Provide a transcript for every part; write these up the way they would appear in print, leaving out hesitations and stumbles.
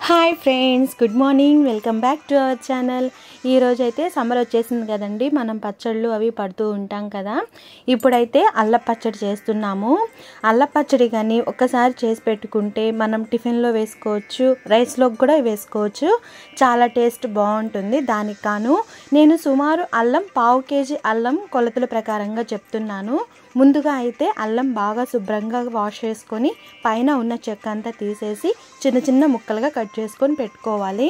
Hi friends, good morning. Welcome back to our channel. ఈరోజు అయితే summer వచ్చేసింది కదండి, మనం పచ్చళ్ళు అవి పడుతూ ఉంటాం కదా. ఇప్పుడైతే అల్ల పచ్చడి చేస్తున్నాము. అల్ల పచ్చడి కానీ ఒక్కసారి చేసి పెట్టుకుంటే మనం టిఫిన్లో వేసుకోవచ్చు, రైస్లోకి కూడా వేసుకోవచ్చు. చాలా టేస్ట్ బాగుంటుంది. దానికి కాను నేను సుమారు అల్లం 1/2 kg అల్లం కొలతల ప్రకారంగా చెప్తున్నాను. ముందుగా అయితే అల్లం బాగా శుభ్రంగా వాష్ చేసుకొని పైన ఉన్న చెక్క అంతా తీసేసి చిన్న చిన్న ముక్కలుగా కట్ చేసుకొని పెట్టుకోవాలి.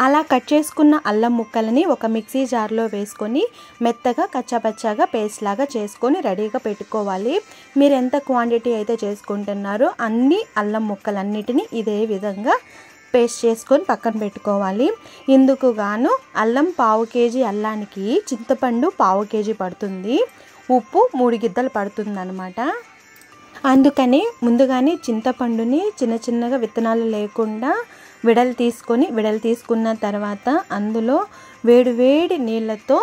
అలా కట్ చేసుకున్న అల్లం ముక్కలని ఒక మిక్సీ జార్లో వేసుకొని మెత్తగా కచ్చాపచ్చాగా పేస్ట్ లాగా చేసుకొని రెడీగా పెట్టుకోవాలి. మీరు ఎంత క్వాంటిటీ అయితే చేసుకుంటున్నారో అన్ని అల్లం ముక్కలన్నిటినీ ఇదే విధంగా పేస్ట్ చేసుకొని పక్కన పెట్టుకోవాలి. ఇందుకు గాను అల్లం 1/2 kg అల్లానికి చింతపండు 1/2 kg పడుతుంది, ఉప్పు 3 గిద్దలు పడుతుందన్నమాట. అందుకని ముందుగానే చింతపండుని చిన్న చిన్నగా విత్తనాలు లేకుండా విడలు తీసుకున్న తర్వాత అందులో వేడి నీళ్ళతో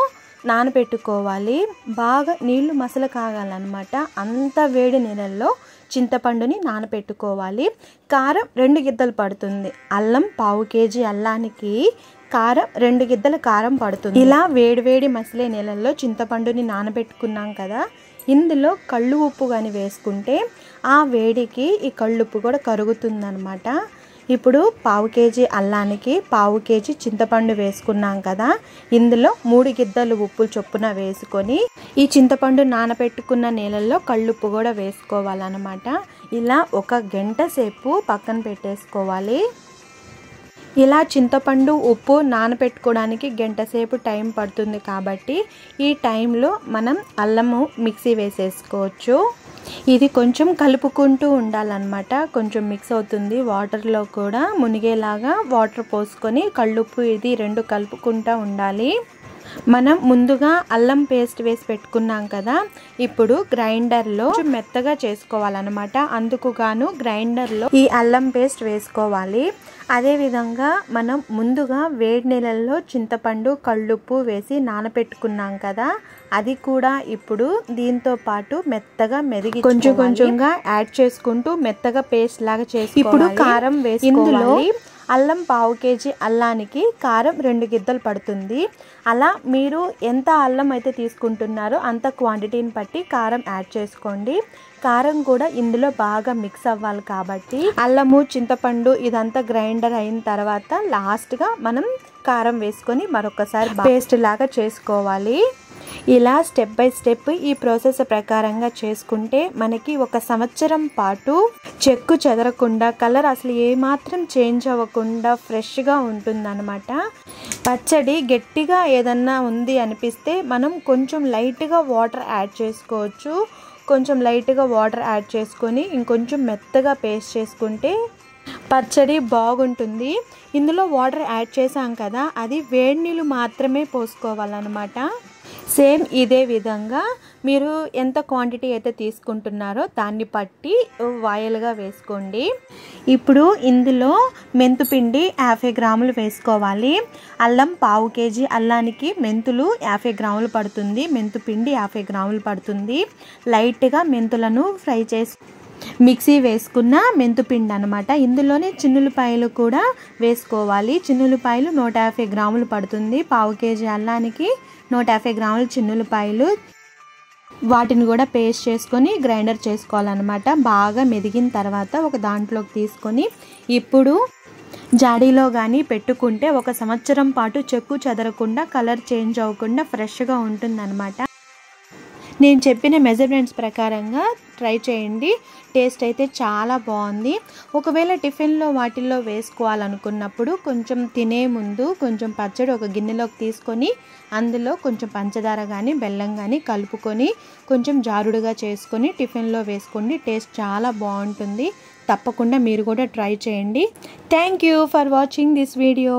నానబెట్టుకోవాలి. బాగా నీళ్లు మసలు కాగాలన్నమాట. అంత వేడి నీళ్ళల్లో చింతపండుని నానబెట్టుకోవాలి. కారం 2 గిద్దలు పడుతుంది. అల్లం 1/2 kg అల్లానికి కారం 2 గిద్దల కారం పడుతుంది. ఇలా వేడి మసిలే నీళ్ళల్లో చింతపండుని నానబెట్టుకున్నాం కదా, ఇందులో కళ్ళు ఉప్పు కానీ వేసుకుంటే ఆ వేడికి ఈ కళ్ళుప్పు కూడా కరుగుతుందన్నమాట. ఇప్పుడు 1/2 kg అల్లానికి 1/2 kg చింతపండు వేసుకున్నాం కదా, ఇందులో 3 గిద్దలు ఉప్పు చొప్పున వేసుకొని ఈ చింతపండు నానబెట్టుకున్న నీళ్ళల్లో కళ్ళుప్పు కూడా వేసుకోవాలన్నమాట. ఇలా 1 గంట సేపు పక్కన పెట్టేసుకోవాలి. ఇలా చింతపండు ఉప్పు నానబెట్టుకోవడానికి గంట సేపు టైం పడుతుంది కాబట్టి ఈ టైంలో మనం అల్లము మిక్సీ వేసేసుకోవచ్చు. ఇది కొంచెం కలుపుకుంటూ ఉండాలన్నమాట. కొంచెం మిక్స్ అవుతుంది, వాటర్లో కూడా మునిగేలాగా వాటర్ పోసుకొని కళ్ళుప్పు ఇది 2 కలుపుకుంటూ ఉండాలి. మనం ముందుగా అల్లం పేస్ట్ వేసి పెట్టుకున్నాం కదా, ఇప్పుడు గ్రైండర్లో మెత్తగా చేసుకోవాలన్నమాట. అందుకు గాను గ్రైండర్లో ఈ అల్లం పేస్ట్ వేసుకోవాలి. అదేవిధంగా మనం ముందుగా వేడి నీళ్ళల్లో చింతపండు కళ్ళుప్పు వేసి నానబెట్టుకున్నాం కదా, అది కూడా ఇప్పుడు దీంతో పాటు మెత్తగా మెదిగి కొంచెంగా యాడ్ చేసుకుంటూ మెత్తగా పేస్ట్ లాగా చేసుకోవాలి. ఇప్పుడు కారం వేసుకోవాలి. అల్లం 1/2 kg అల్లానికి కారం 2 గిద్దలు పడుతుంది. అలా మీరు ఎంత అల్లం అయితే తీసుకుంటున్నారో అంత క్వాంటిటీని బట్టి కారం యాడ్ చేసుకోండి. కారం కూడా ఇందులో బాగా మిక్స్ అవ్వాలి కాబట్టి అల్లము చింతపండు ఇదంతా గ్రైండర్ అయిన తర్వాత లాస్ట్గా మనం కారం వేసుకొని మరొకసారి పేస్ట్ లాగా చేసుకోవాలి. ఇలా స్టెప్ బై స్టెప్ ఈ ప్రాసెస్ ప్రకారంగా చేసుకుంటే మనకి 1 సంవత్సరం పాటు చెక్కు చెదరకుండా కలర్ అసలు ఏమాత్రం చేంజ్ అవ్వకుండా ఫ్రెష్గా ఉంటుందన్నమాట. పచ్చడి గట్టిగా ఏదన్నా ఉంది అనిపిస్తే మనం కొంచెం లైట్గా వాటర్ యాడ్ చేసుకోవచ్చు. కొంచెం లైట్గా వాటర్ యాడ్ చేసుకొని ఇంకొంచెం మెత్తగా పేస్ట్ చేసుకుంటే పచ్చడి బాగుంటుంది. ఇందులో వాటర్ యాడ్ చేసాం కదా, అది వేడి నీళ్ళు మాత్రమే పోసుకోవాలన్నమాట. సేమ్ ఇదే విధంగా మీరు ఎంత క్వాంటిటీ అయితే తీసుకుంటున్నారో దాన్ని బట్టి వాయలుగా వేసుకోండి. ఇప్పుడు ఇందులో మెంతుపిండి 50 గ్రాములు వేసుకోవాలి. అల్లం 1/2 kg అల్లానికి మెంతులు 50 గ్రాములు పడుతుంది, మెంతుపిండి 50 గ్రాములు పడుతుంది. లైట్గా మెంతులను ఫ్రై చేసి మిక్సీ వేసుకున్న మెంతుపిండి అనమాట. ఇందులోనే చిన్నులపాయలు కూడా వేసుకోవాలి. చిన్నులపాయలు 150 గ్రాములు పడుతుంది. 1/2 kg అల్లానికి 150 గ్రాముల చిన్నులపాయలు, వాటిని కూడా పేస్ట్ చేసుకొని గ్రైండర్ చేసుకోవాలన్నమాట. బాగా మెదిగిన తర్వాత ఒక దాంట్లోకి తీసుకొని ఇప్పుడు జాడీలో కానీ పెట్టుకుంటే 1 సంవత్సరం పాటు చెక్కు చెదరకుండా కలర్ చేంజ్ అవ్వకుండా ఫ్రెష్గా ఉంటుందన్నమాట. నేను చెప్పిన మెజర్మెంట్స్ ప్రకారంగా ట్రై చేయండి. టేస్ట్ అయితే చాలా బాగుంది. ఒకవేళ టిఫిన్లో వాటిల్లో వేసుకోవాలనుకున్నప్పుడు కొంచెం తినే ముందు కొంచెం పచ్చడి ఒక గిన్నెలోకి తీసుకొని అందులో కొంచెం పంచదార కానీ బెల్లం కానీ కలుపుకొని కొంచెం జారుడుగా చేసుకొని టిఫిన్లో వేసుకోండి. టేస్ట్ చాలా బాగుంటుంది. తప్పకుండా మీరు కూడా ట్రై చేయండి. Thank you for watching this video.